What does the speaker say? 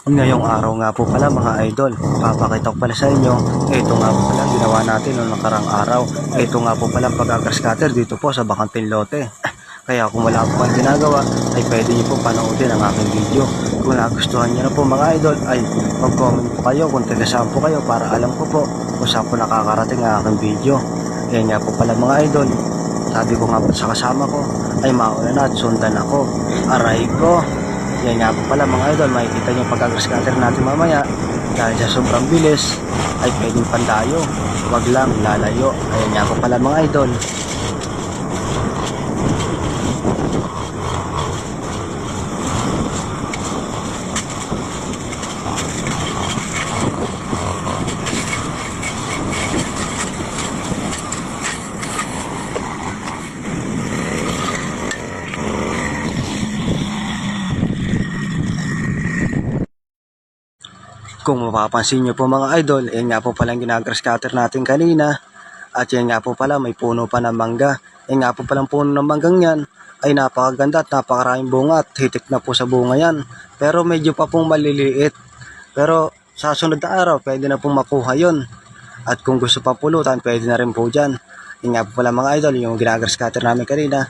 Ngayong araw nga po pala mga idol, papakita ko pala sa inyo, ito nga po pala ang ginawa natin noong nakarang araw. Ito nga po pala ang pag-grass cutter dito po sa Bakanting Lote. Kaya kung wala po kayong ginagawa, ay pwede nyo po panoodin ang aking video. Kung nagustuhan nyo na po mga idol, ay mag-comment po kayo kung taga-saan po kayo para alam ko po kung saan po nakakarating ang aking video. Kaya nga po pala mga idol, sabi ko nga po sa kasama ko, ay mauna na at sundan ako. Aray ko! Yan nga po pala mga idol, makikita nyo pag-grass cutter natin mamaya. Dahil sa sobrang bilis, ay pwedeng pandayo. Huwag lang lalayo. Ayan nga po pala mga idol. Kung mapapansin nyo po mga idol, yan nga po pala ang ginagrass cutter natin kanina. At yan nga po pala, may puno pa ng mangga. Yan nga po palang puno ng manggang yan ay napakaganda at napakaraming bunga at hitik na po sa bunga yan. Pero medyo pa pong maliliit. Pero sa sunod na araw, pwede na pong makuha yon. At kung gusto pa pulutan, pwede na rin po dyan. Yan nga po pala mga idol, yung ginagrass cutter namin kanina